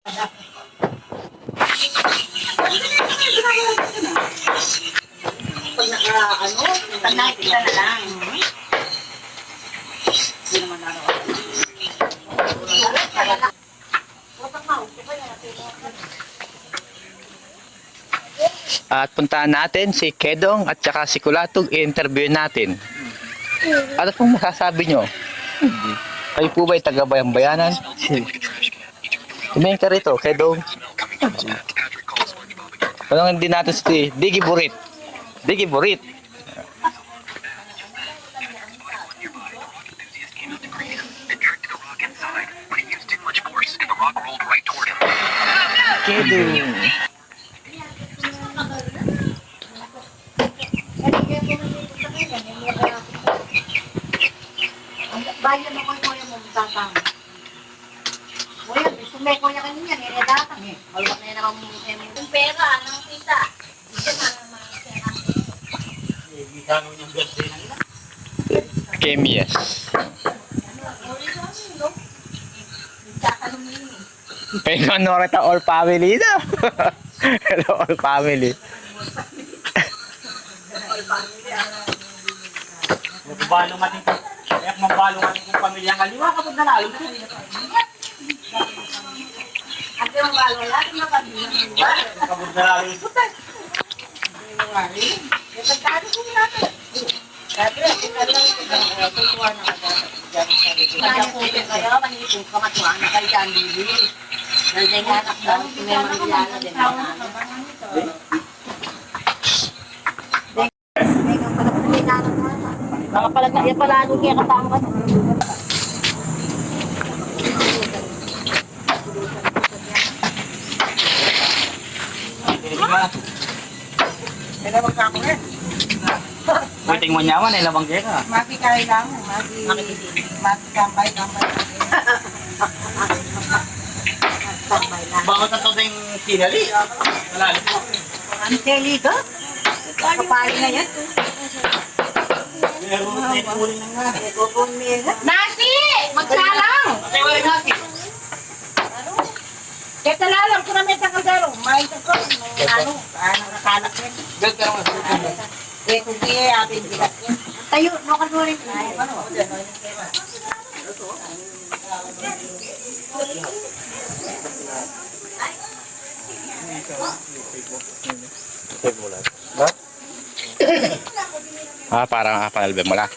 Pag pag nakikita na lang. Hindi naman At puntahan natin si Kedong at saka si Kulatog, i-interview natin. Ano pong masasabi nyo? Kayo po ba'y taga-bayan-bayanan? Tumingin ka rito, Kedong. Tanongin din natin si Diggy Burit. Diggy Burit. Kedong. Bayan ako yung kuya mo, tatang. Kuya, gusto mo yung kuya kanina, niredatang eh. Malawak na yun ako yung pera, anong kita? Hindi na Kim, yes. Kaya ano rita all family na. Hello all family. Mabalong ating kaya mabalong ating kong pamilyang kaliwa kapag nanalo ko. Ate yung balo, lahat ng pamilya. Kapag nanalo ko. Pagkado ko natin. Sabi, kung alam ko na tutuwa na ako. Kaya po kayo, manipong kamatuwa na kayo dyan, Bibi. Dahil na yung anak daw, may mangyayana din. Nakapalag na yan pala, ano kaya katama ka? Kaya magkakong eh. Buting mo nyaman eh, labang kaya ka. Mati kaya lang, mati kambay. Bakit ito ding sinali? Malali po. Ang teli ka? Kapali na yan. Meron na yung kuling na nga. Nasi! Magsalang! Kasi wala yung hati. Kaya talalang ko na may takagaro. May takag. Nakakalak yan. Gagawin mo sa Eh, kung di atin bigat yan. Tayo, no ka rin. Ano? Parang panalbe mo lang.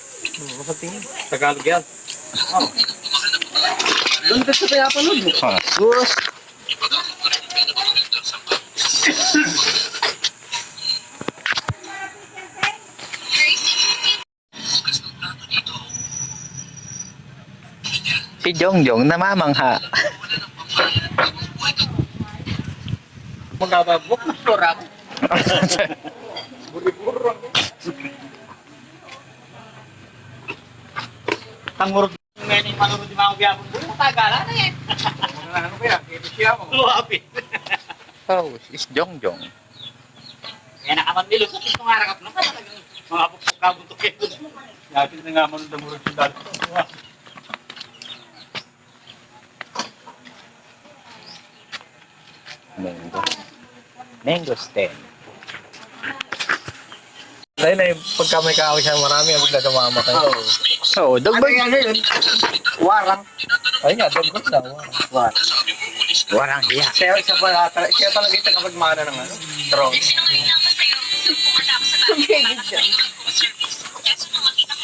Tagalog yan. Doon ka sa kaya pa nun. Gus. Si Jongjong namamangha. Magkababok na flora ko. Buri-burang. Tangurog ngayon yung manurod yung mga biyabong. Matagala na yan. Ano kaya? Kaya siya mo. Luwapit. Oh, is Jongjong. Kaya nakaman nilusot itong harakap na pa talagang mga pagkabuntok ito. Yapit na nga manong damurod yung dalo. Mango. Mango stem. Dahil na yung pagka may kaaway siya marami, abig na tumama kayo. Oh, dog ba? Ano yun? Warang. Ay nga, dog na. Warang. Warang hiya. Siya talaga yung tagapagmana ng ano, drone.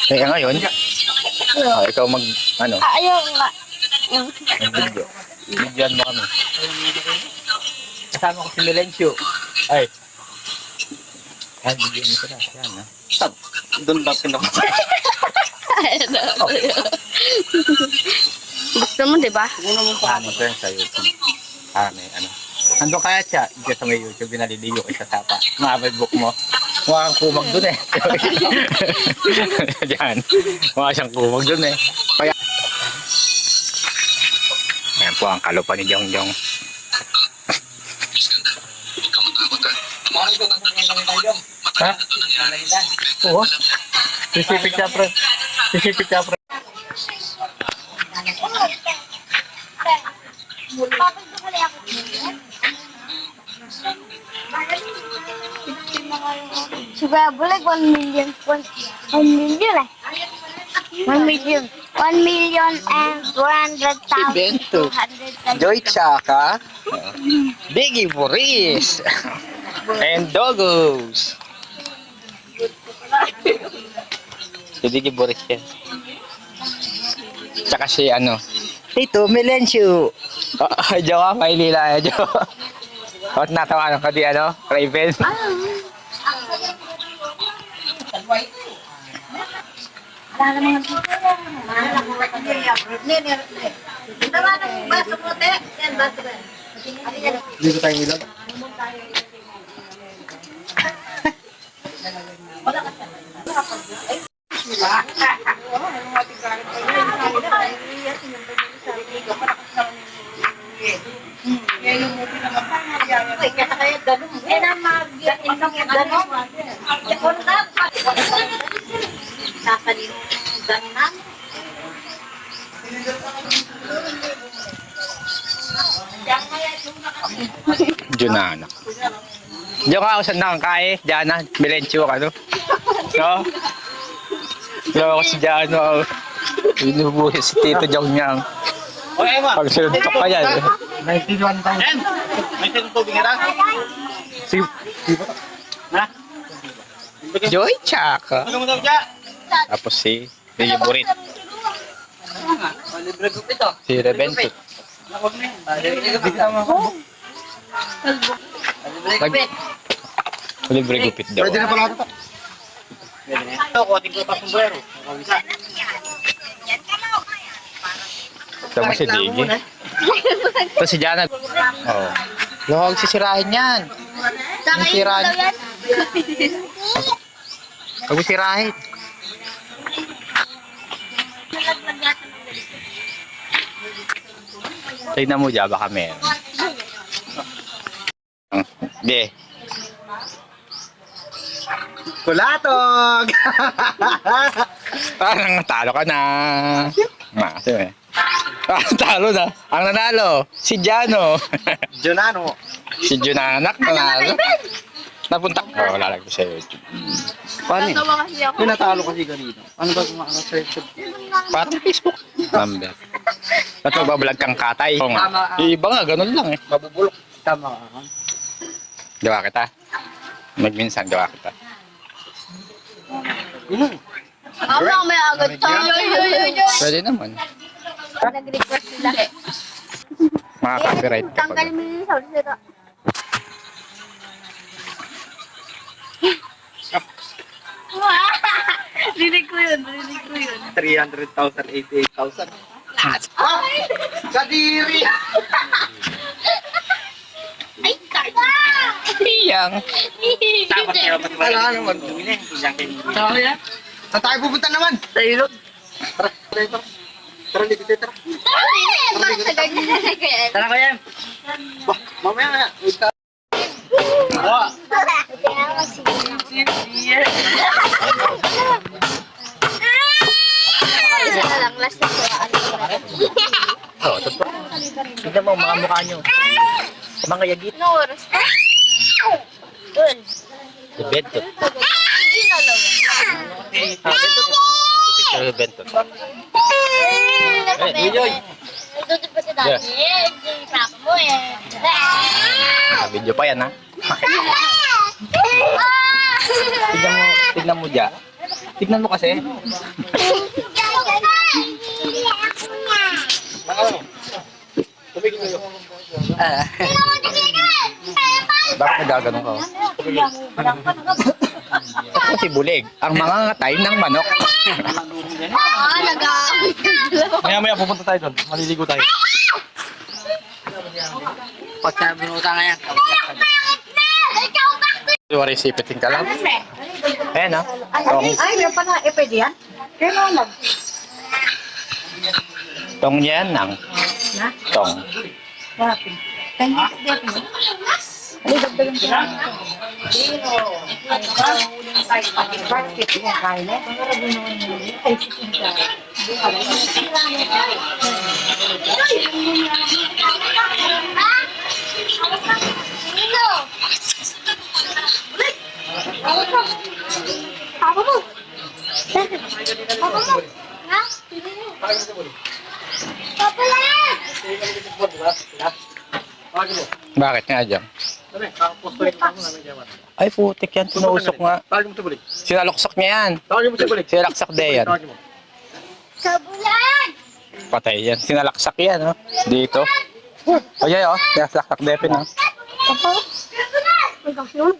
Kaya ngayon, ikaw mag, ano, Ayaw nga. mag-video. Bigyan mo kami. Kasama ko si Melencio. Ay, bigyan mo sila. Yan, ha? Doon lang pinaka. Gusto mo, di ba? Mag-turn sa YouTube. May ano. Ando kaya siya, dyan sa may YouTube, binaliliyo ko sa sapa. Ma-Facebook mo. Mukha kang kumag dun eh. Diyan. Mukha siyang kumag dun eh. Kaya, ayan po ang kalupa ni Jongjong. Ha? Oo. Sisipik siya, pre. Sisipik siya, pre. Papagdukali ako. Sugar bulag 1 million. 1 million eh. 1 million. 1 million and 400,000. Si Bento. 200,000. Joy Chaka. Biggie Boris. And Dogos. Si Biggie Boris yan. Tsaka si ano. Tito Melencio. Diyo ka, may lila. Diyo. Bakit natawanan ka di ano? Raven. Wala naman dito. Wala naman Tawa ng baso mo, te. Yan, baso ba? Dito tayo ilag. Uy, kaya kaya ganun. Eh, na mag-yakin ng ganun. Kung dapat, sasalin ganun na. Junana. Diyo ka, usan na kang kae. Diana, Melencio ka, no? No? Diyo ako si Diano. Binubuhi si Tito Jong niyang. O, Emma. Pag sinuntok ka yan. 91,000. Em! May tinutubig nila? Si Ha? Joy Chaka. Ano mo daw dyan? Tapos si Biggie Boris. Libre ko ito. Si Rebento. Huwag na yan. Libre gupit daw. Pwede na pala ito. Pwede na yan. Ito, kuhating ko pa sombrero. Nakawisa. Tapos si Diggy. Tapos si Jana. Oh. Huwag sisirahin yan. Huwag sisirahin. Huwag sisirahin. Tignan mo dyan, baka meron. Hindi. Kulatog! Parang natalo ka na. Kasi eh. Talo na. Ang nanalo, si Jano. Jonano. Si Junanak nanalo. Napunta ko. Oh, lalagay ko sa YouTube. Paano yun? kasi ako. Pinatalo kasi ganito. Ano ba kung makaka-search? Parang Facebook number. At magbablog kang katay. Oo nga. Yung iba nga, ganun lang eh. Mabubulok. Tama ka. Gawa kita. Magminsan, gawa kita. Ako may agad tayo. Pwede naman. Nag-request sila. Mga copyright ka Tanggal pag. mo yung sound sila. Rinig ko yun. 300,000, 88,000. Kadiri! Ay, card! Iyang. Tapos kaya pati ba? Wala naman. Isang kayo. Saan tayo pupunta naman? Sa ilog. Tara, tara. Tara, dito, tara. Tara ko yan. Bah, mamaya nga. Wait ka. Oo. Lang, last na Oo, totoo. Tignan mo mga mukha nyo. Mga yagit. No oras na? Dun. Si Bento. Hindi na lang. Picture ni Bento. Yoyoy. Ito pa si dati. Hindi sa mo eh. Video pa yan ha. Tignan mo dyan. Tignan mo kasi. Tumigil kayo. Bakit nagaganon ka? Ako si Bulig, ang mga ngatay ng manok. Nag-aawit ka. Maya pupunta tayo doon. Maliligo tayo. Pag nabinuta nga yan. Wari sipitin ka lang. Ayan ha. Ay, yan pala. Eh, pwede yan? Kaya lang. Tong yan nang. Ha? Tong. Bakit? Kanya, dito. Ano, dagdagan ko lang. Bakit? Yan, kaya na. Ay, sikinta. Sino? Tawagin mo. Bakit nga dyan? Sabi, kakapostorin ko mo namin jawan. Ay, putik yan. Tinusok nga. Tawagin mo si Bulik. Sinaloksak niya yan. Tawagin mo si Bulik. Sinalaksak de yan. Tawagin mo. Sa bulan! Patay yan. Sinalaksak yan, oh. Dito. Ay, oh. Sinalaksak de pin, oh. Opo. Hanggang yun.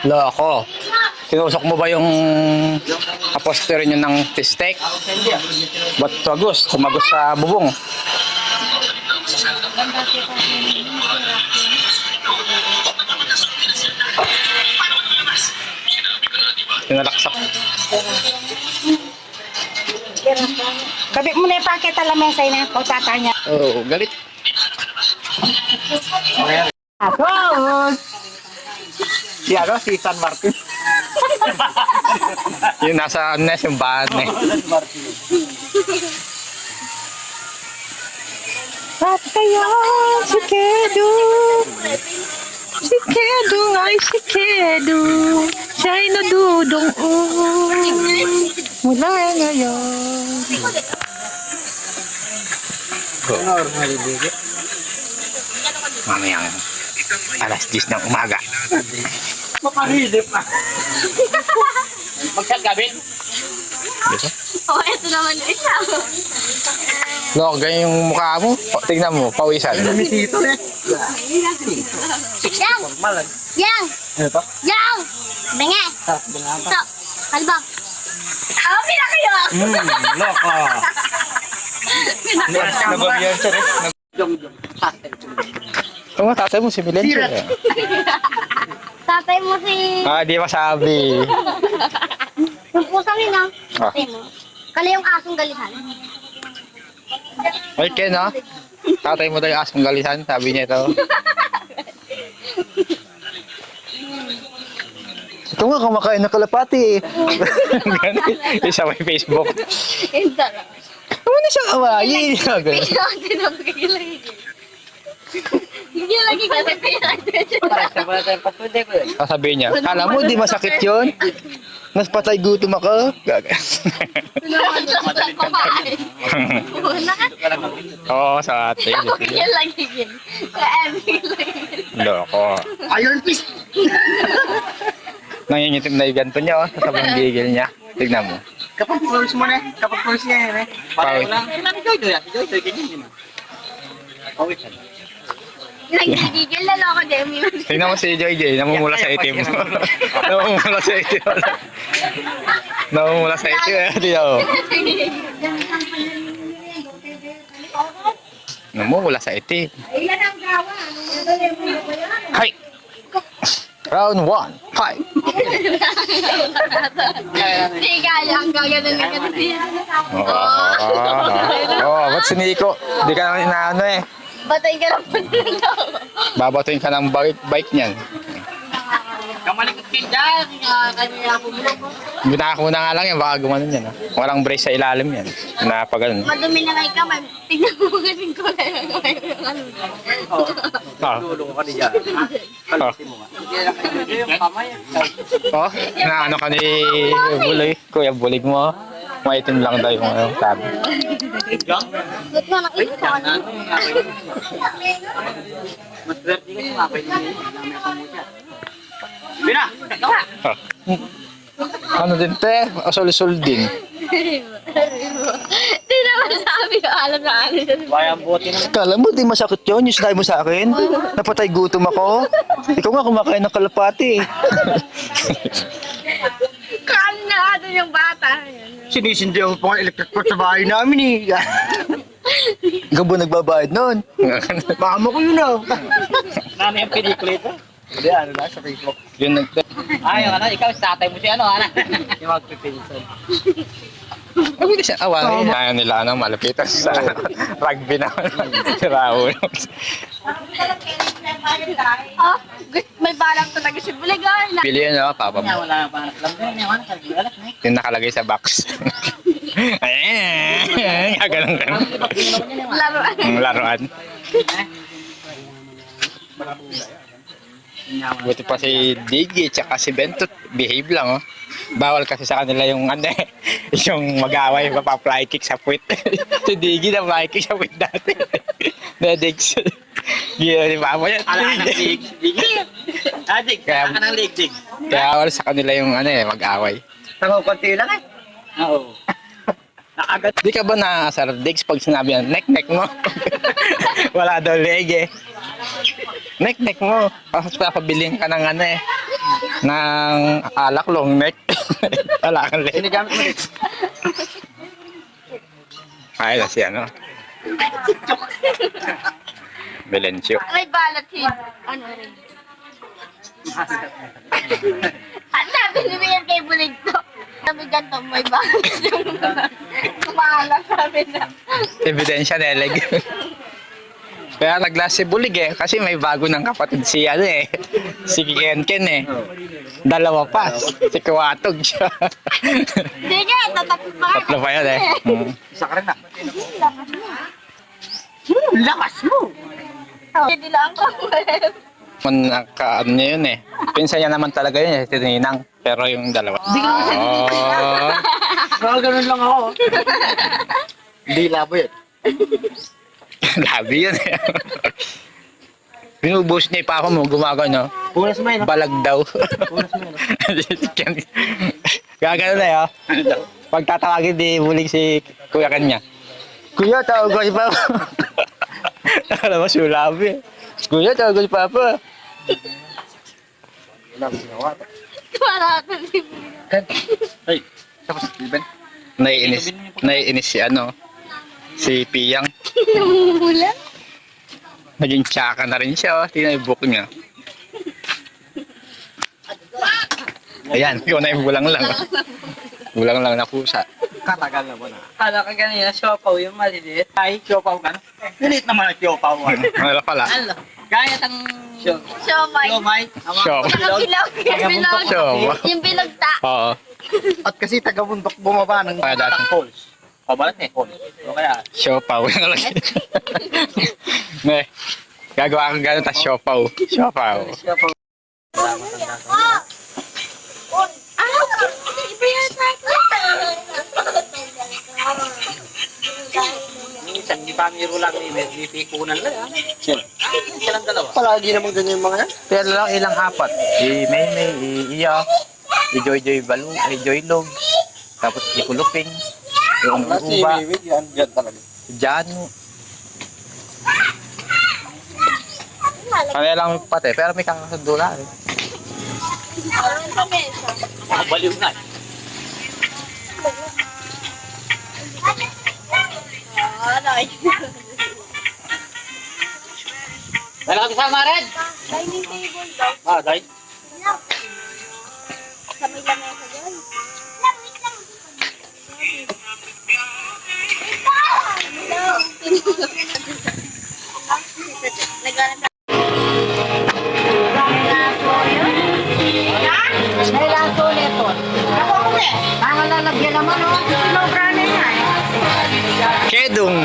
Loko. Sinusok mo ba yung apostero nyo ng steak? Ba't tumagus? Tumagos sa bubong. Sinalaksak. Kabit mo na yung paket lamesa na pagtata niya. Oo, galit. Tapos, Si ano? Si San Martin. Yung nasa ano na yung bahan eh. at kaya si Kedu. Si Kedu ay si Kedu. Siya'y nadudong mula ngayon. Mamayang alas 10 ng umaga. Mapahilip na. Magsyal gabin. Oh, ito naman isa. Loko, ganyan yung mukha mo. Tingnan mo, pawisan. Lumisito eh. Yang! Yang! Ano to? Yang! Bengi! Sarap din nga ba? So, kalbang. Pila kayo! Loko. Nagabiyan siya rin. Oo, tatay mo si Milencio. Tatay mo si... Ah, di masabi. Yung pusang yun, ah. Ah. Tatay mo. Kala yung asong galihan. Ay, Ken, ha? Tatay mo daw yung asong galisan, sabi niya ito. Ito nga, kumakain na kalapati eh. Ganun. Isa may Facebook. Yung tala. Ano na siyang awayin? Ganun. Hindi na magkakilagay. Hindi lagi kasi Sasabihin niya, kala mo di masakit yun? Mas patay gutom ako? Oo, sa ate. lagi yun. Sa every lagi. Loko. Iron Fist. Nangingitim na yung ganto niya, oh. Sa sabang gigil niya. Tignan mo. Kapag force mo na. Kapag force niya yun eh. Pawis. Lang. Si Joy. Si Joy. Ganyan din. Pawis. Nagigigil na loko din. Tingnan mo si JJ, namumula sa itim. Namumula sa itim. Namumula sa itim. Tingnan mo. Namumula sa itim. Hay! Round 1, fight! Hindi kaya ang gaganon na kasi. Oo, ba't si Nico? Di ka naman inaano eh. Batay ka lang po nila. Babatuin ka ng bike niyan. Kamalikot kayo dyan. Kanya ako mo. Binaka mo na nga lang yan, baka gumanon yan. Ha? Walang brace sa ilalim yan. Napaganon. Madumi na kayo kamay. Tingnan mo kasing kulay ng ano. Ah. Dulo ko kanina. Kalisi mo nga. Hindi na kayo yung kamay. Oh, na ano ka ni Buloy? Kuya Bulig mo. Maitim lang daw yung ano, sabi. Ba't nga nakita ka Mas swerte ka sumapay niya. Dami ako mo siya. Bina! Gawa! Ah. Ano din te? Asol-sol din. Hindi naman sabi ko alam na ano siya. Bayang bote naman. Kala mo, di masakit yun? Yung sinabi mo sa akin? Napatay gutom ako? Ikaw nga kumakain ng kalapati. Kaano na doon yung bata. Sinisindi ako pang electric cord sa bahay namin eh. Ikaw ba nagbabayad nun? Mama ko yun ah. Nana yung pelikula ito? Hindi, ano na, sa Facebook. Yun nag... Yung ano, ikaw, tatay mo si ano, ano? Yung magpipinsan. Huwag hindi siya awahin. Ayaw nila ano, malapitan sa rugby na. Si Raul. Oh, may balang talaga si Buligan. Pili yun, no? Papa mo. Wala pa alam ko yun, ano, kagalat na Yung nakalagay sa box. Ayan. Ganun din. Laruan. Ang laruan. Buti pa si Diggy tsaka si Bentot. Behave lang, oh. Bawal kasi sa kanila yung ano eh. Yung mag-away, mapa-fly kick sa puwit. Si Diggy na fly kick sa puwit dati. Nedix. Gila ni Mama yan. Ala ka ng lig. Adik, Kaya- ala ka ng lig, dig. Kaya wala sa kanila yung mag-away. Konti lang eh. Oo. Nakagad. Di ka ba naasar, Dix, pag sinabi yan, nek-nek mo? Wala daw leg eh. Nek-nek mo. Tapos papabiling ka ng ng alak long neck. Wala kang leg. Sinigamit mo rin. Ay, na si Belencio. May balat yun. Ano rin? Ang sabi ni Mayan kay Bulig to. Sabi ganito, may balat yung kumahalang sabi na. Ebidensya na leg. Kaya naglas si Bulig eh. Kasi may bago ng kapatid si si Kenken eh. Dalawa pa. Si Kuwatog siya. Sige, tatakot pa. Tatlo pa yun eh. Isa ka rin na. Lakas mo! Hindi lang ko. Ano niya yun eh. Pinsan niya naman talaga yun eh. Tininang. Pero yung dalawa. Oh. Baka ganun lang ako. Hindi labo yun. Labi yun eh. Binubus niya yung papa mo. Gumagano. Punas mo yun. Balag daw. Punas mo yun. Gagano na yun. Pag tatawagin di Bulig si Kuya kanya. Kuya, tawag ko si Papa. Alam mo, sulabi. Kuya, tawag ko si Papa. Wala mo ginawa. Para ito si Ay, Tapos, Steven. Naiinis si Piyang. Namumulan. Naging tsaka na rin siya, tinaybook niya. Ayan, ikaw na yung bulang lang. Bulang lang na pusa. Katagal na mo na. Kala ka kanina, siopaw yung maliliit. ay, siopaw ka na. Pilit naman ang siopaw. Ano pala? Ano? Gaya ng Siomay. Siomay. Siomay. Saka bilog. Yung bilog. Siomay. Yung bilog ta. Oo. At kasi taga-bundok bumaba ng... Kaya dati. Falls. Pabalat eh, falls. O kaya, Siopaw. Ne, gagawa kang gano'n, tas siopaw. Siopaw. Iba yata ito. minsan, di pa miro lang ni may pikunan lang. Silang dalawa. Palagi naman ganyan yung mga yan. Pero lang ilang apat. Si Maymay, Iya, si Joy Balong, Joy Log, tapos si Kuluping, yung Si Uba, Wiwig, yan dyan talaga. si Janu. Kami lang pati, pero may kakasundo na eh. Mga baliw na. Dala ka kasama rin? Dining table daw. Ah, dahil. Sa may lamesa dyan. Naghanap May laso nito. Ako ako eh. Mga lalagyan naman oh. Sinobra na yan eh. Kedong!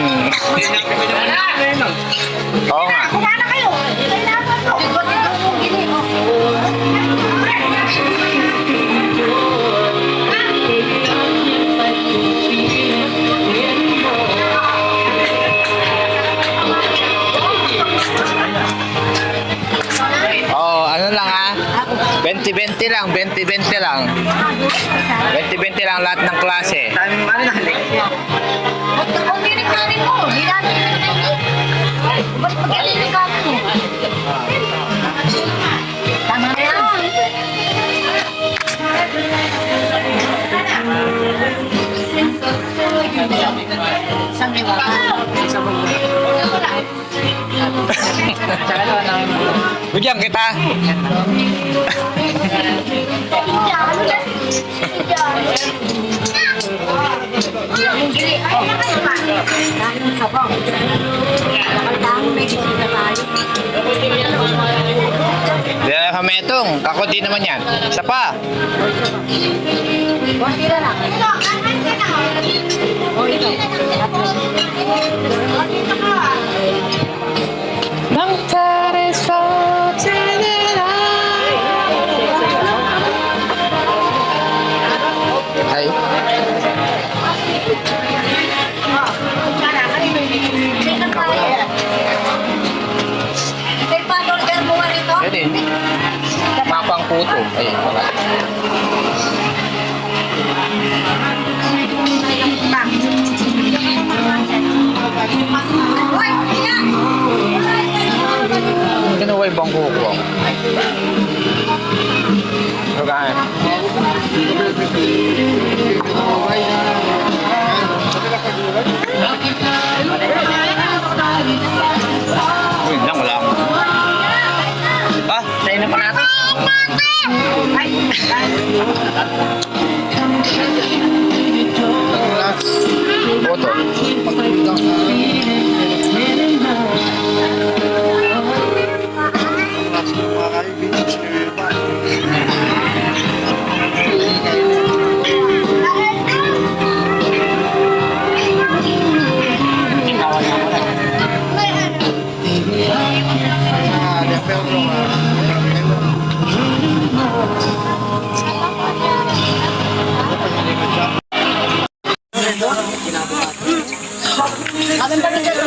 Oo nga. Kumain na kayo. Kailangan to. Ito mong gini oh. Oo, ano lang ha? 20-20 lang, 20-20 lang. 20-20 lang lahat ng klase. Timing mo na halik. Kung dinig-dinig mo. Di natin dinig. Ba't pag-dinig ka mo? Tama na yan. Isang liwa. Bigyan kita. Yung gili. Ay, nakayo ba? Dahil ng sabaw. Nakaldaan may kisita tayo. Hindi na kametong. Ako di naman yan. Isa pa. Konti na lang. O, ito. Nang tareso Ay. Photo. Amin pa rin dito.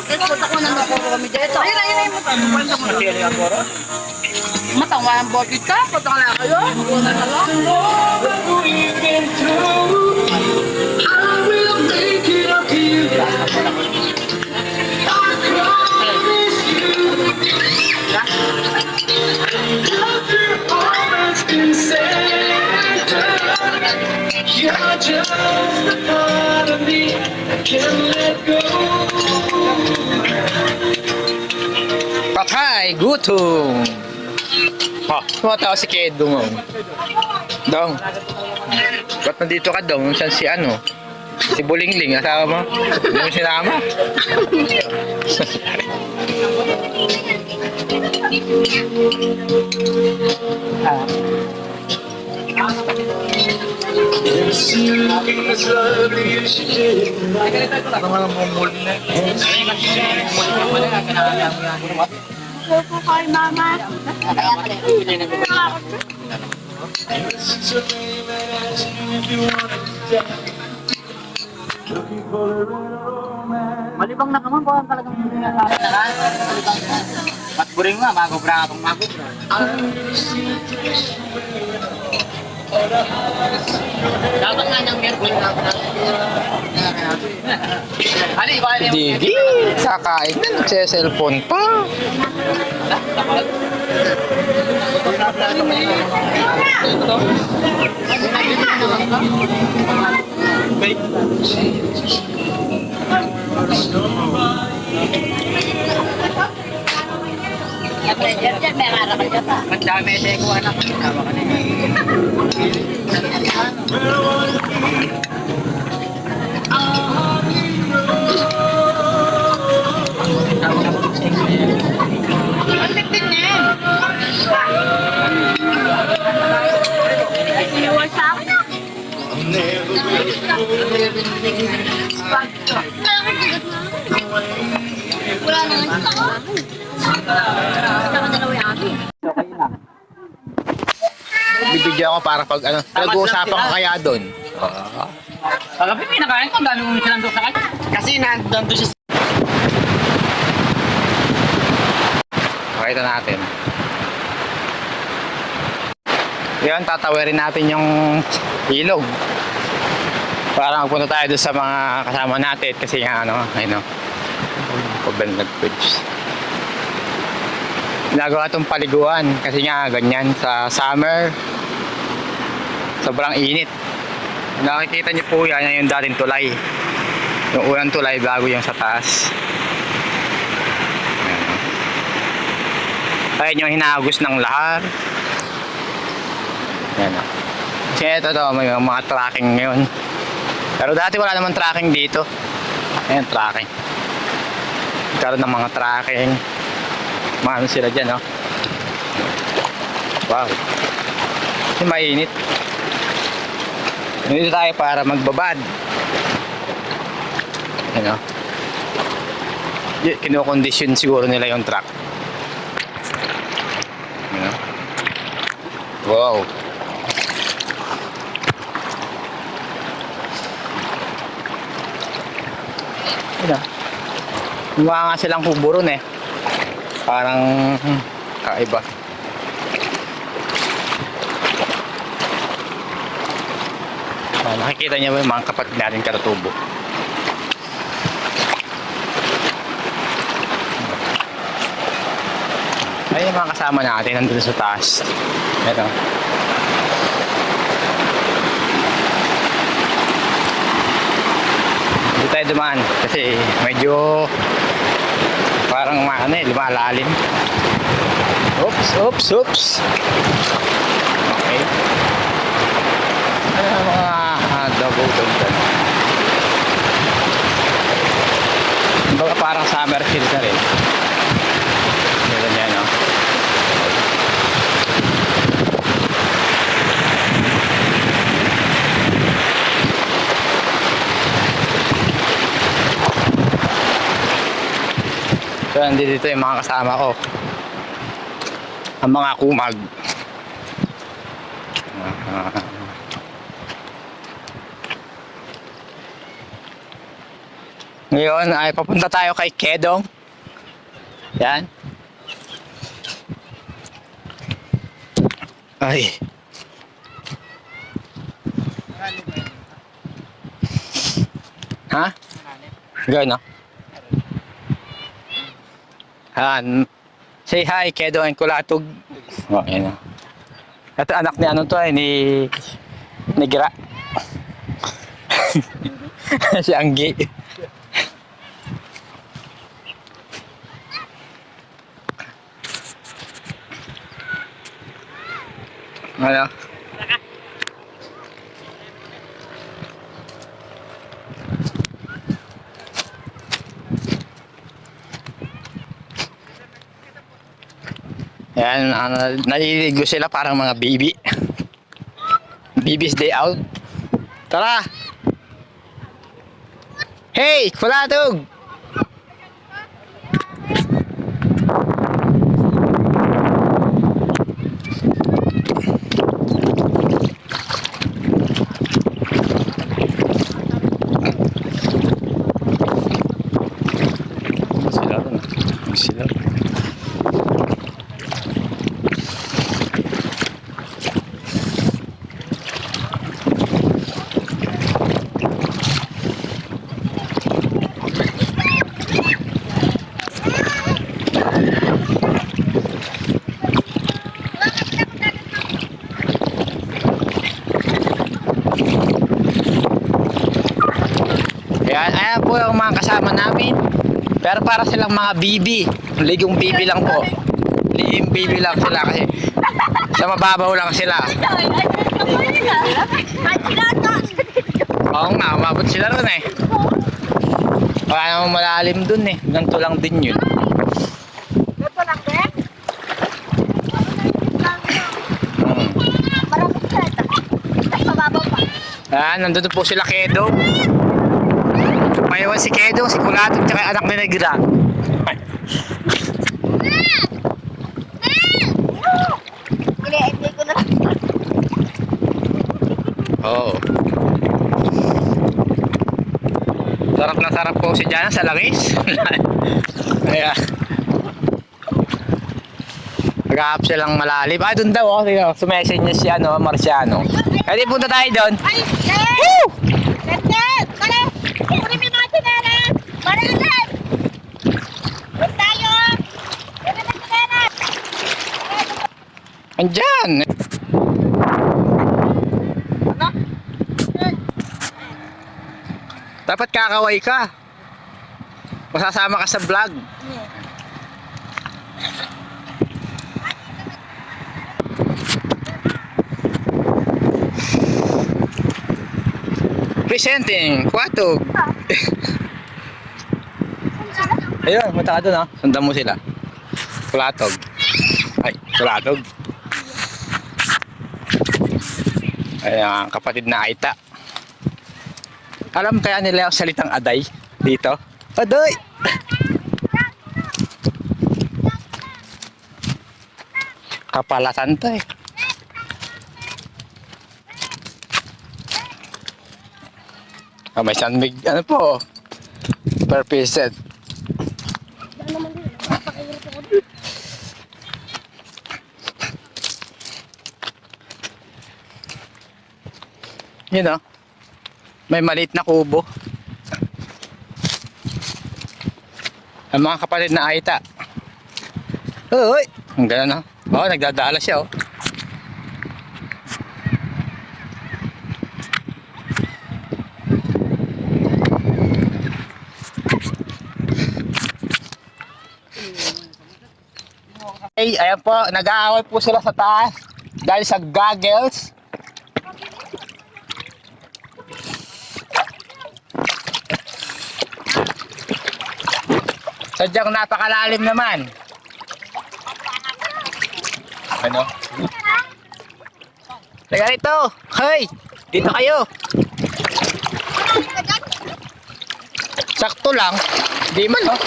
Ikot ako na nakuro kami dito. Ayun. Matawa ang body ka. Patang na kayo. Una na lang. You're just a part of me I can't let go. Patay, gutom. Oh, tumatawa si Kedong. Oh. Dong. Ba't nandito ka, Dong? Saan si ano? Si Bulingling, asawa mo? Hindi mo sinama? Gusto ko kay mama. Malibang na kaman po ang talagang pinakain na kan. Matburing nga, magobra akong magobra. Dapat nga niyang merkuling na ako Ano, iba ka Digi, kakain na, nagse-cellphone pa. May marakal ka pa. Magdami sa ko anak. Tama ka na. Iwan sa akin ah. Wala naman sa akin. Saka dalawa yung akin. Bibigyan ko para pag ano, nag-uusapan ko kaya doon. Kagabi pinakain ko, ang dami mong sinandok sa kanya. Kasi nandun siya. Pakita natin. Yan, tatawirin natin yung ilog. Para magpunta tayo doon sa mga kasama natin kasi nga ano, ayun o. Pagbandag bridge. Ginagawa itong paliguan kasi nga ganyan sa summer. Sobrang init. Nakikita niyo po yan yung dating tulay. Yung unang tulay bago yung sa taas. Ayan yung hinagos ng lahar. Ayan o. Kasi ito to, may mga tracking ngayon. Pero dati wala naman tracking dito. Ayan, tracking. Karoon ng mga tracking. Maano sila dyan, oh. Wow. Kasi mainit. Dito tayo para magbabad. Ayan, oh. Kinokondisyon siguro nila yung truck. Ayan, oh. Wow. Ayan. Mukha nga silang kuburon eh. Parang kakaiba. Nakikita niyo ba yung mga kapatid natin Karatubo? Ayun yung mga kasama natin nandun sa taas. Ito. Hindi tayo dumaan kasi medyo parang lumalalim. Oops. Okay. Ano ang mga dog dyan? Kumbaga parang summer hill na rin. Meron yan, no? So, nandito yung mga kasama ko. Ang mga kumag. Ngayon ay papunta tayo kay Kedong. Yan. Ay. Ha? Gano'n, no? Say hi, Kedong and Kulatog. Oh, yan, no? Ito anak ni ano to ay ni Gira. Si Anggi. Ano? Yan, naliligo sila parang mga baby. Baby's day out. Tara! Hey, Kulatog! Sila. Ayan po yung mga kasama namin. Pero para silang mga bibi. Ligong bibi lang po. Ligong bibi lang sila kasi sa mababaw lang sila. Oo nga, umabot sila ron eh. Wala namang malalim dun eh. Ganito lang din yun. Ito lang din? Marami sila ito. Ay, mababaw pa. Ayan, nandun po sila Kedong. Mayawan si Kedong, si Kulatog, tsaka anak ni Negra. Hindi ko na. Oo. Sarap na sarap po si Jana sa langis. Kaya nag-aap silang malalim. Ay, doon daw, oh. Sumessage niya si Marciano. Kaya di punta tayo doon. Ay, woo! Let's Kale! Kunin mo yung mga sinera! Maralan! Huwag tayo! Kunin mo yung sinera! Andyan! Ano? Dapat kakaway ka. Masasama ka sa vlog. Presenting, Kulatog. Ayun, punta ka doon, oh. Sundan mo sila. Kulatog. Ay, Kulatog. Ayan, kapatid na Aita. Alam kaya nila yung salitang aday dito? Aday! Kapalasan to eh. May sanmig, ano po, per piece set. Yun o, may maliit na kubo. Ang mga kapatid na Aita. Uy! Ang gano'n o. Oo, nagdadala siya o. Ay, ayan po, nag-aaway po sila sa taas dahil sa goggles. Sadyang napakalalim naman. Ano? Teka rito! Hoy! Dito kayo! Sakto lang. Di man, oh.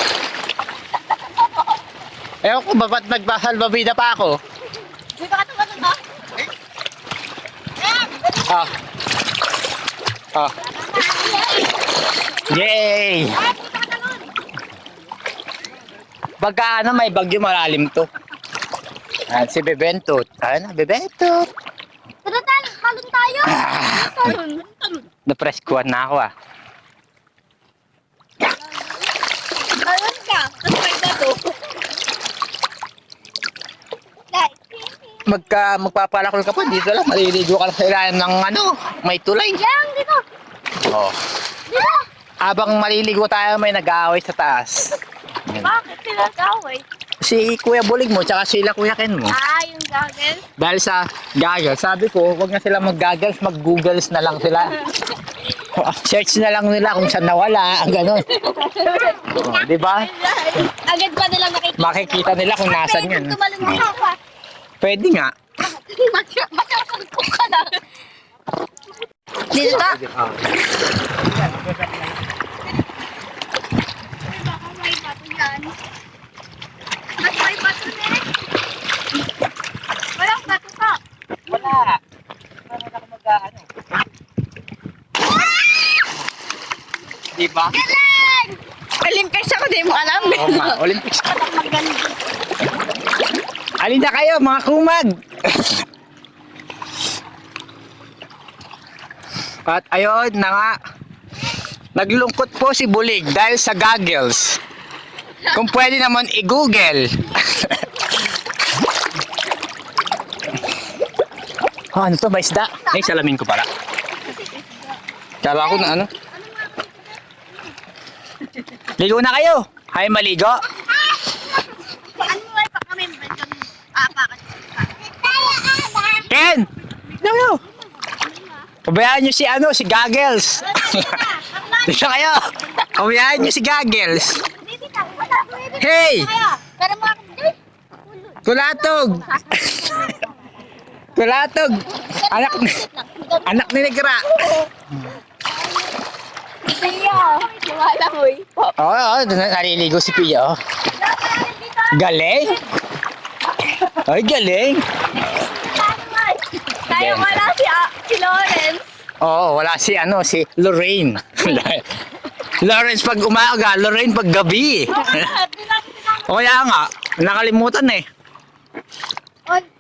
Ewan ko ba ba't nagbasalbabida pa ako? Di ba ka tumatun ba? Ah. Ah. Yay! Pagka ano, may bagyo malalim to. Ayan, si Bebentot. Ayan na, Bebentot. Tara, talon tayo. Talon. Na-press-kuhan na ako ah. Talon ka. Tapos may bato. Dahil. Magpapalakol ka pa dito lang. Maliligo ka lang sa ilalim ng ano, may tulay. Yan, dito. Oh. Dito. Habang maliligo tayo, may nag-aaway sa taas. Bakit sila gaway? Si Kuya Bulig mo, tsaka sila Kuya Ken mo. Ah, yung goggles. Dahil sa goggles, sabi ko, wag na sila mag-goggles, mag-googles na lang sila. Search na lang nila kung saan nawala, ang ganun. Oh, di ba? Agad pa nila makikita. Makikita nila kung nasan yan. Tumalong na ako. Pwede nga. Masyapagkok ka lang. Dito ba? Baka may bato yan. Mas may bato din. Walang bato ka. Wala. Ano na ako mag-ano? Di ba? Galing! Olympics ako, di mo alam. Oo nga, Olympics. Maganda. Alin na kayo, mga kumag! At ayun na nga, naglungkot po si Bulig dahil sa goggles. Kung pwede naman i-google. Oh, ano to, may isda? Ay, salamin ko pala. Kala ko na ano. Ligo na kayo! Hay, maligo! Ano ay pa kami? Apakan. Ken! No! Pabayaan nyo si ano, si Goggles. Dito kayo! Pabayaan nyo si Goggles. Hey! Pero mga Kulatog! Kulatog! Anak ni Negra. Pia! Wala mo eh. Oo, naliligo si Pia. Oh. Galing! Ay, galing! Tayo wala si Lawrence. Oo, wala si ano, si Lorraine. Lawrence pag umaga, Lorraine pag gabi. O kaya nga, nakalimutan eh.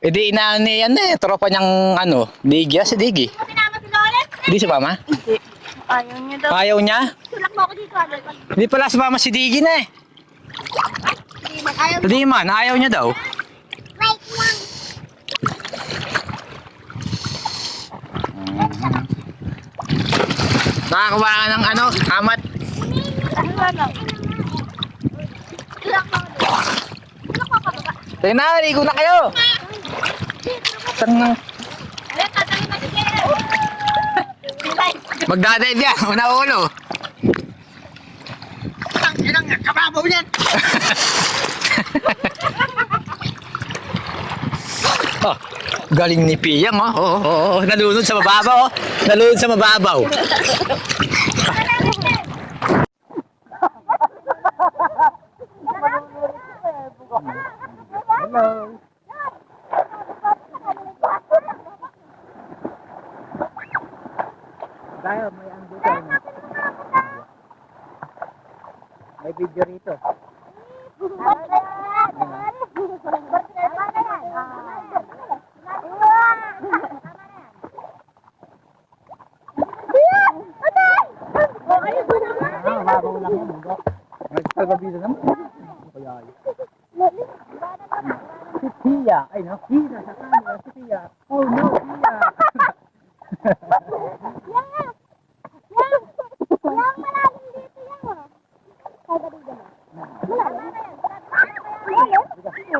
E di inaan ni yan eh, tropa niyang ano, Diggy, si Diggy. Sinama si Lawrence? Hindi si mama? Ayaw niya daw. Ayaw niya? Tulak mo ako dito. Hindi pala si mama si Diggy na eh. Ayaw Hindi man, ayaw niya daw. Wait lang. Nakakuha ka ng ano, amat. Tulak mo ako dito. Tulak mo ako baba. Tayo na, ligo na kayo. Saan na? Ayan, tatanong na si Kaya. Magdadive yan, una ulo. Yan ang kababaw yan. Oh, galing ni Piyang, oh. Oo, nalunod sa mababaw, oh. Nalunod sa mababaw. Hello. Tayo, may ano dito. May video rito. Mababaw lang yan, bro. Nagsalbabida naman. Kaya yun. Si Tia, ay no, Tia, sa camera, si Tia. Oh no, Tia.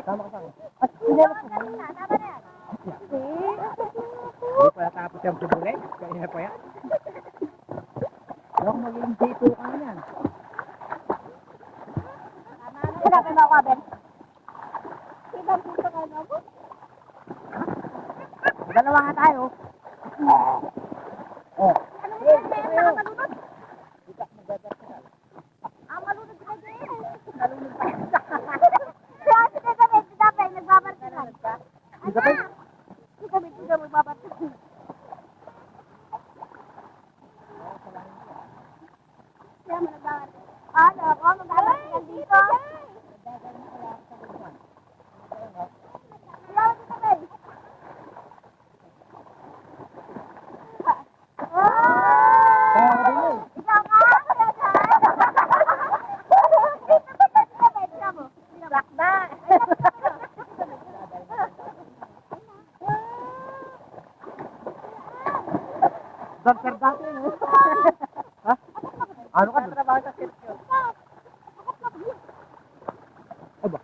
Tama ka sa akin. magiging dito ka na yan. Hanapin mo ako, Ben. Ibang dito ka na mo. Dalawa nga tayo. Oh. Ano mo yan, Ben? Nakamalunod? Malunod ka din. Malunod ka. Kaya sige kami, sige nagbabartilan. Sige kami, magbabartilan. Kaya mo nagbabartilan. Ano ako, magbabartilan dito? Kaya dito kami. Ikaw ka? Lakda. Doctor dati, no? Ha? Ano ka? Trabaho sa sirkyo. Aba.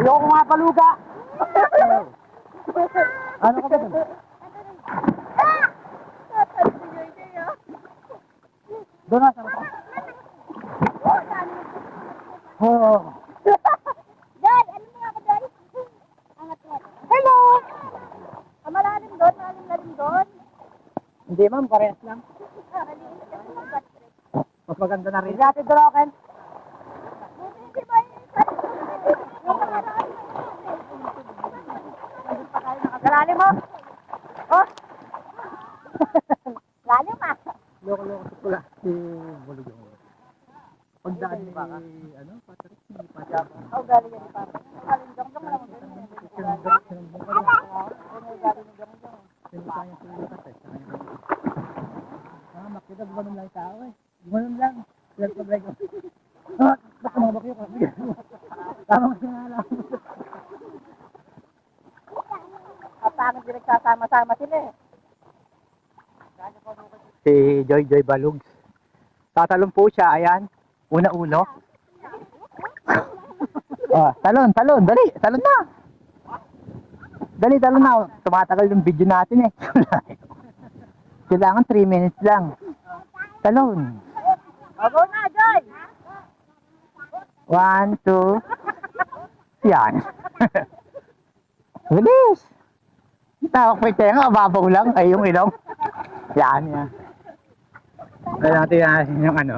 Ayoko nga paluga. Ano ka ba dun? Doon na, sama ka. Oh. Dad, ano mo ako, Dad? Angat mo. Hello! Malalim doon, malalim na rin doon. Hindi ma'am, parehas lang. Malinis kasi mag-battery. Mas maganda na rin. Dati Doroken. Hindi ba yung Galali mo. Oh. lalim ah. Loko-loko sa pula. Si Bulugong. Pagdaan ni, ano, Patrick, hindi pa siya. Oh, galing yan pa. Galing jong jong lang. Sinundok ka na. Sinundok kanya sa lukat eh. Makita ba naman lang tao eh. Gumanon lang. Sila pa break. Baka mabak yun. Tama kasi nga lang. Kapangit din nagsasama-sama sila eh. Si Joy Joy Balugs. Tatalon po siya, ayan. Una-uno. Oh, talon, dali, talon na. Dali, talon na. Tumatagal yung video natin eh. Kailangan 3 minutes lang. Talon. Go na, Joy! 1, 2. Yan. Bilis. Tawag pa yung tenga, ababaw lang. Ay, yung ilong. Yan, yan. Alam natin yung ano.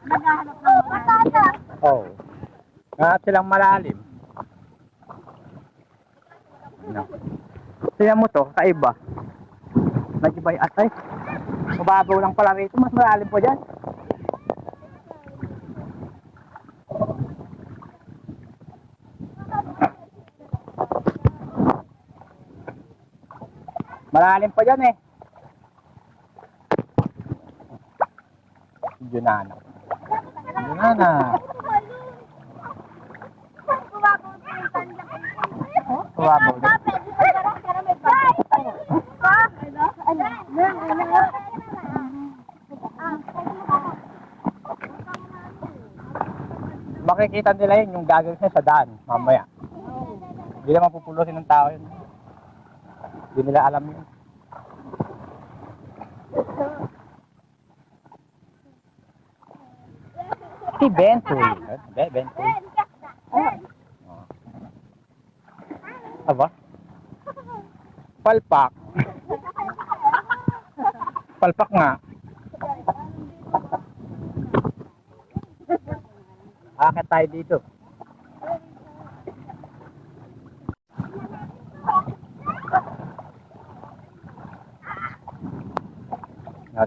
Naghahanap ng mga Oh. Lahat silang malalim. No. Tingnan mo to, kaiba. Nag-iba yung atay. Mababaw lang pala rito, mas malalim po dyan. Malalim pa dyan eh. Junana. Junana. Kumabaw sa yung tanjak. Kumabaw din. Pwede pa parang kaya may bagay. Makikita nila yun, yung gagawin niya sa daan, mamaya. Hindi naman pupulosin ng tao yun. Hindi nila alam yun. Si Bentoy. Bentoy. Aba? Palpak. Palpak nga. Akit tayo dito.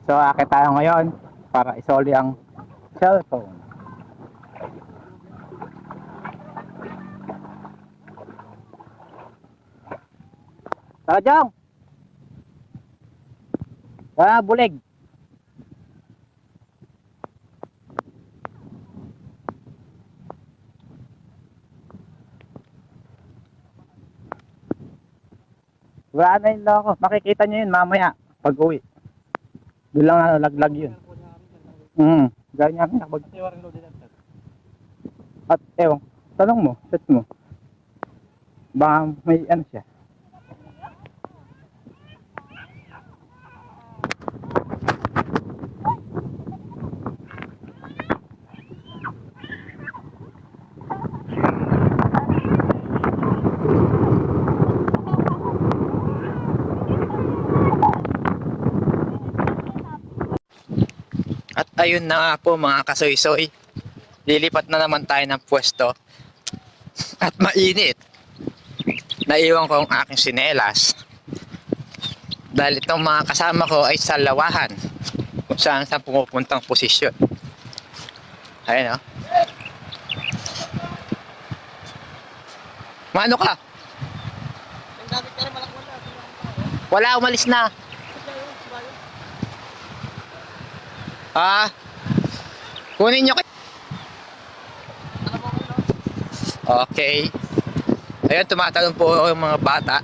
So, akit tayo ngayon para isoli ang cellphone. Tara, Jong! Tara, bulig! Wala na yung loko. Makikita nyo yun mamaya pag uwi. Doon lang laglag yun. Gaya niya nakabag. At ewan, tanong mo, set mo. Baka may ano siya. At ayun na nga po mga kasoy-soy. Lilipat na naman tayo ng pwesto. At mainit. Naiwan ko ang aking sinelas. Dahil itong mga kasama ko ay sa lawahan. Kung saan pumupuntang posisyon. Ayun o. Mano ka? Wala, umalis na. Kunin nyo. Okay. Ayan, tumatalon po yung mga bata.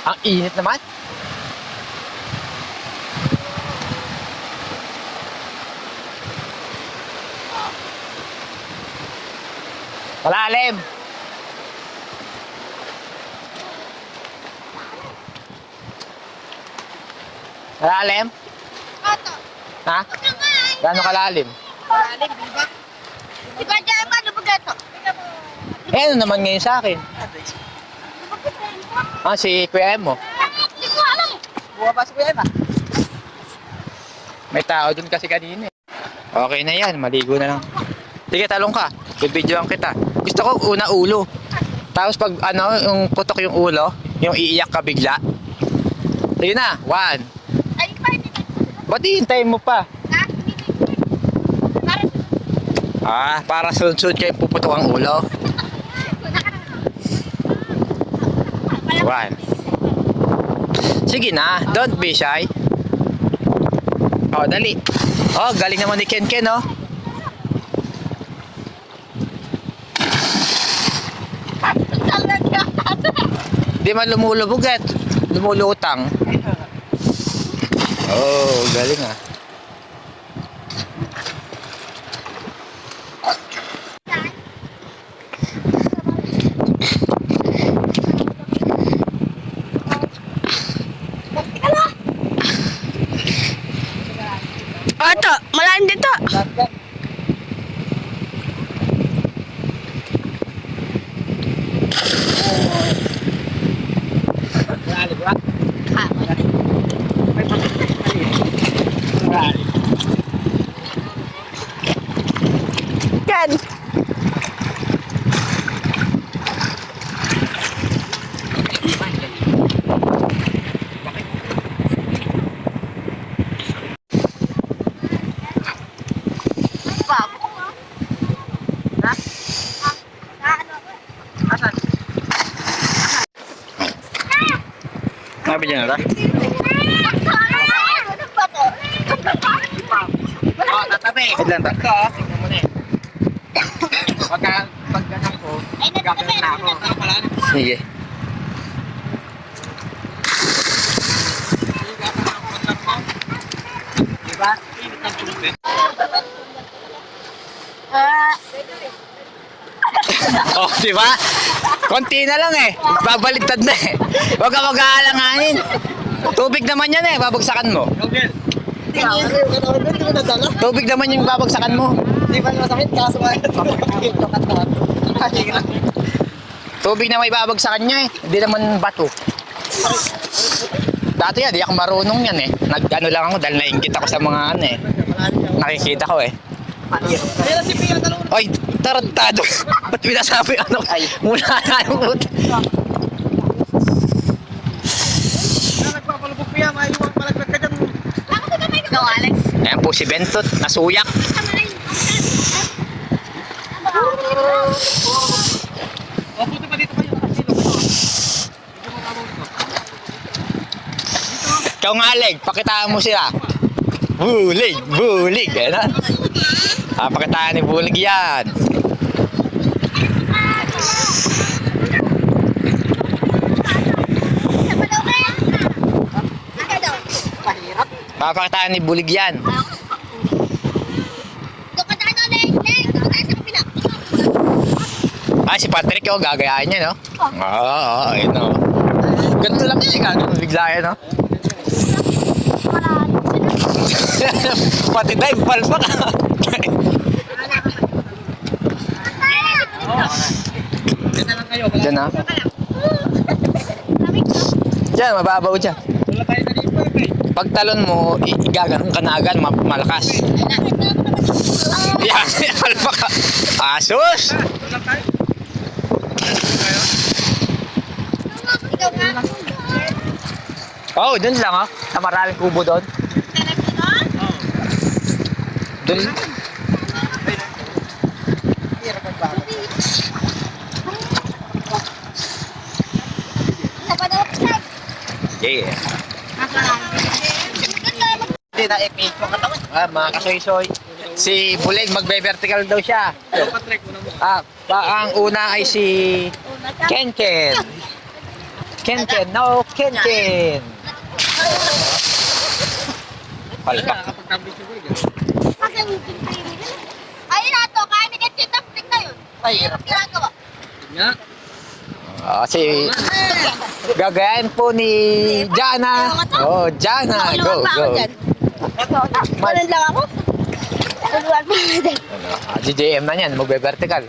Ang init naman. Malalim. Malalim? Oto. Ha? Gano'ng kalalim? Malalim, diba? Si Kuya Jaya pa, lubog ito. Eh, ano naman ngayon sa akin? Si Kuya Emo. Hindi ko alam. Buha pa si Kuya Emma. May tao dun kasi kanina eh. Okay na yan, maligo na lang. Sige, talong ka. Bibidyoan kita. Gusto ko una ulo. Tapos pag ano, yung putok yung ulo, yung iiyak ka bigla. Sige na, 1. Ay, pwede. Ba't hihintayin mo pa? Ha? Para sunod-sunod kayo puputok ang ulo. 1. Sige na, don't be shy. Oh, dali. Oh, galing naman ni Ken Ken, oh. Di man lumulubog at lumulutang. Oh, galing ah. Oto, malalim dito. Yan. Sabi niya na ta? Oh, tatabi. Wait lang ta. Tingnan mo na eh. Pag ganun ko, gagawin na ako. Sige. Diba? Oh, di ba? Konti na lang eh. Babaliktad na eh. Huwag ka mag-aalanganin. Tubig naman yan eh, babagsakan mo. Tubig naman yung babagsakan mo. Di ba masakit? Kaso nga. Tubig na may babagsakan niya eh. Hindi naman bato. Dati yan, di ako marunong yan eh. Nag-ano lang ako dahil nainggit ako sa mga ano eh. Nakikita ko eh. Kaya si Pia talong. Oy, tarantado. Ba't binasabi ano? Mula na yung puto. Nagpapalubog Pia, maiwang malaglag ka dyan. Ikaw, Alex. Ayan po si Bentot, nasuyak. O, buti pa dito kayo. Ikaw nga, Leg, pakitaan mo sila. Bulig, bulig. Ayan. Pakitaan ni Bulig yan. Mahirap. Papakitaan ni Bulig yan. Doon ka tayo, Leng. Leng, doon tayo sa kapila. Ah, si Patrick, oh, gagayahin niya, no? Oo, ayun, no. Ganito lang siya, gano'n, bigla yan, no? Pati dive, palpa ka. Diyan, ha? Diyan, mababaw dyan. Pag talon mo, igaganon ka na agad, malakas. Yan, palpa ka. Asus! Ikaw nga. Oh, dun lang, ha? Sa maraming kubo doon. Dun. Yeah. Hindi na epis mo katawan. Ah, mga kasoy-soy. Si Bulig, magbe-vertical daw siya. Ah, ang una ay si Kenken. Kenken, no, Kenken. Palpak. Ay, nato, kaya ni Ken Kitaplik na yun. Ay, hirap ginagawa. Ah, si gagayan po ni Jana. Oh, Jana, go, go. Malan lang ako. Tuluan mo na din. GJM na yan, magbe-vertical.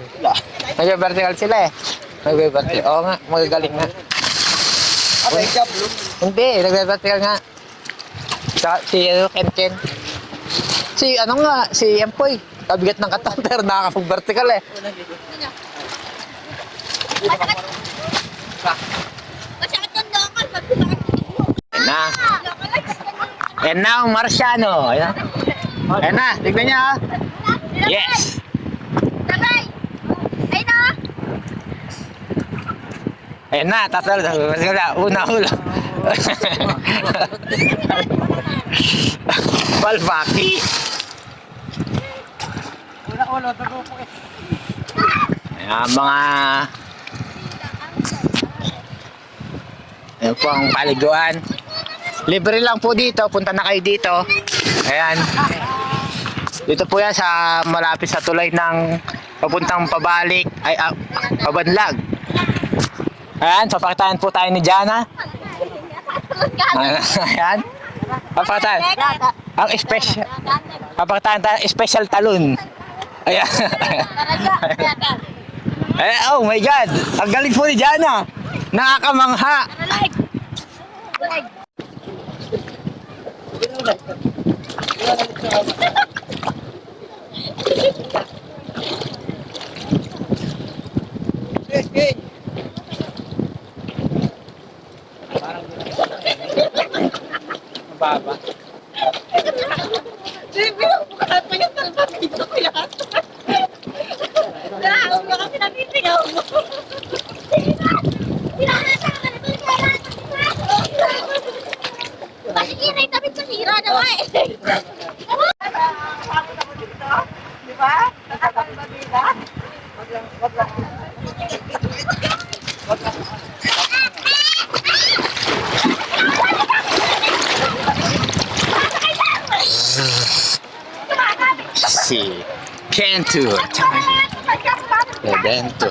Magbe-vertical sila eh. Magbe-vertical. Oo nga, magagaling nga. Abay, jablo. Hindi, nagbe-vertical nga. Si Ken. Si ano nga, si Empoy. Kabigat ng katawan pero nakakapag-vertical eh. Masakit yung lokal. Magbilang. Na. And now, Marciano. Ayan. Ayan na, tignan niya ha. Yes. Tagay. Ay na. Ayan na, tatalo. Una. Palpaki. Ayan, mga... Ayan po ang paliguan. Libre lang po dito. Punta na kayo dito. Ayan. Dito po yan sa malapit sa tulay ng papuntang pabalik. Ay, pabanlag. Ayan, papakitaan po tayo ni Jana. Ayan. Papakitaan. Ang special. Papakitaan tayo special talon. Ayan. Ayan. Oh my God. Ang galing po ni Jana. Nakakamangha. Mababa. Pakikiray kami sa hira naman eh. Di ba? Nakatang ba nila? Wag lang. Si Kentu. Bento.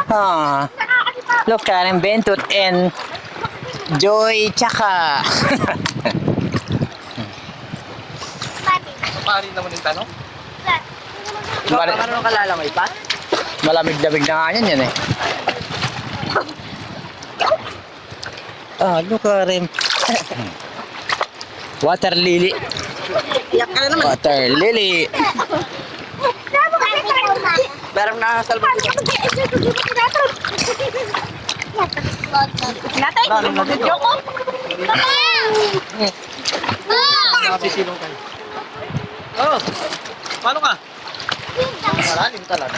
Ah, look at him, Bentut and Joy Chaka. Pari naman yung tanong. Ano kalalamay pa? Malamig-lamig na nga yan eh. Ah, look at him. Water lily. Iyak ka na naman. Water lily. Parang nakasalba dito. Natay, video ko. Nakapisilong kayo. Oh, paano ka? Malalim talaga.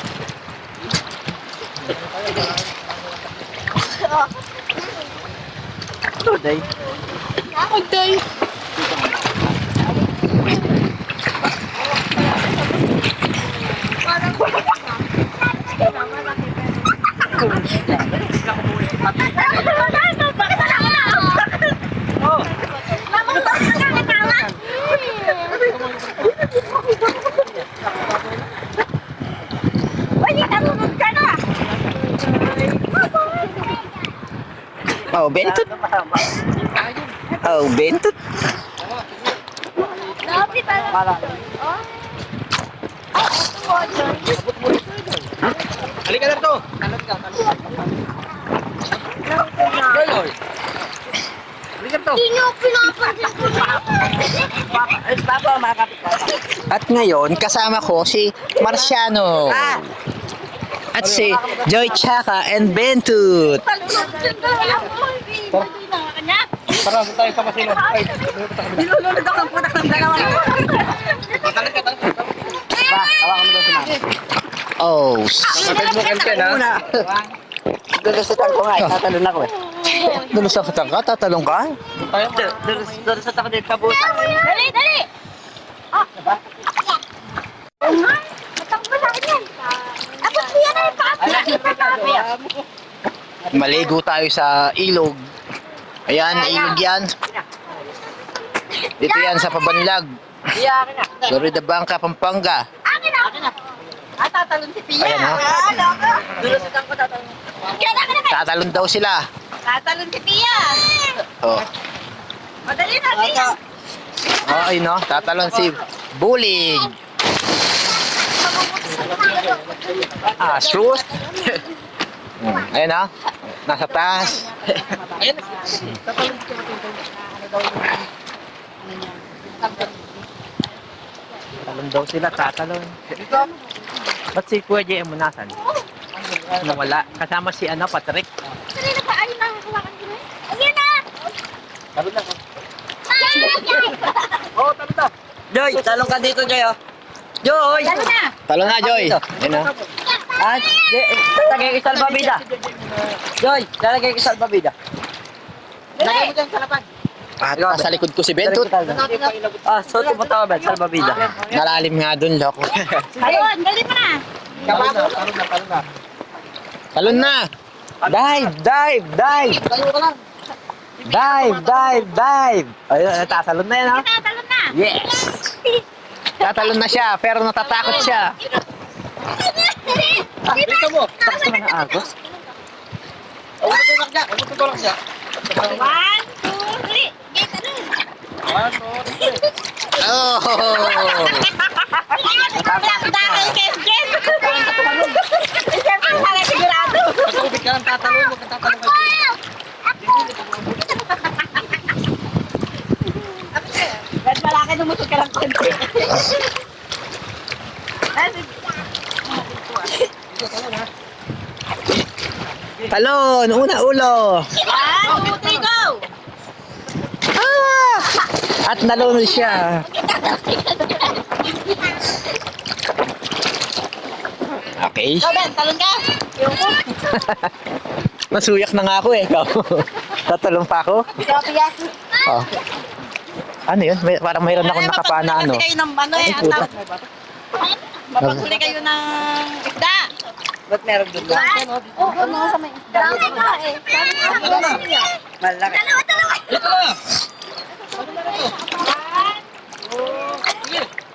Today. Okay. Oh, bentut. Oh, bentut. Grabe pala. Oh. Halika na to. Joy. Halika to. Hindi niyo pinapansin ko na. Papa, makakapit ka. At ngayon, kasama ko si Marciano. At si Joy Chaka and Bentut. Talulog dyan na ako. Hindi na kanya. Tara, tayo sa Masilo. Ay, Nilulunod ako ng punak ng dalawa. Ba, hawakan mo daw si Mama. Oh, kapatid mo Ken, ha? Dulusutan ko nga, tatalon ako eh. Lulusan ka, tatalong ka? Dulusutan ko din kabutan. Dali, dali. Ah. Oo nga. Matakbo sa akin yan. Ako siya na yung papi. Maligo tayo sa ilog. Ayan, ilog yan. Dito yan sa Pabanlag. Iya, akin na. Florida Blanca, Pampanga. Akin na. Akin na. Tatalon si Pia. Ayan, ha? Dulusutan ko, tatalon. Yan, akin na. Tatalon daw sila. Tatalon si Pia. Oh, Madali na, Pia. oh ayun no, tatalon si Bulig. Ah, shoot. Ayan ha, nasa taas. Tatalon daw sila, tatalon. Ba't si Kuya JM mo nasan? Nawala. Kasama si Patrick. Kanina pa, ayun na. Hawakan ko na. Ayun na. Talon na. Ay! Oh, talon na. Joy, talong ka dito, Joy, oh. Joy! Lalo na. Talon na, Joy. Ayan ha. Ah, lalagay ko salbabida. Joy, lalagay ko salbabida. Lagay mo dyan sa lapag. At nasa likod ko si Bentut. Ah, so tumuta ka ba, salbabida. Nalalim nga dun, loko. Ayun, dali mo na. Talon na. Talon na! Dive! Dive! Dive! Dive! Dive! Dive! Ayun, tatalon na yan, ha? Tatalon na. Yes! Tatalon na siya, pero natatakot siya. Dito mo. Tapos naman ang agos. Huwag mo tutulak siya. 1, 2, 3. Gate ano? Oh! Dahil kay Jen. Siyempre, para sigurado. Patubig ka lang tatalon. Huwag ka tatalon ka. Kahit malaki, lumusot ka lang konti. Talon! Una ulo! 1, 2, 3, go! Ah! At nalunod siya. Okay. Go, Ben, talon ka. Nasuyak na nga ako eh. Ikaw. Tatalon pa ako. Ikaw, Pia. Oh. Ano yun? Parang mayroon akong nakapana ano. Kasi kayo ng ano eh. Ay, puta. Mapaguli kayo ng isda. Ba't meron doon lang? Oo, ano sa may isda. Malaki. Dalawa. Ito na. One, two,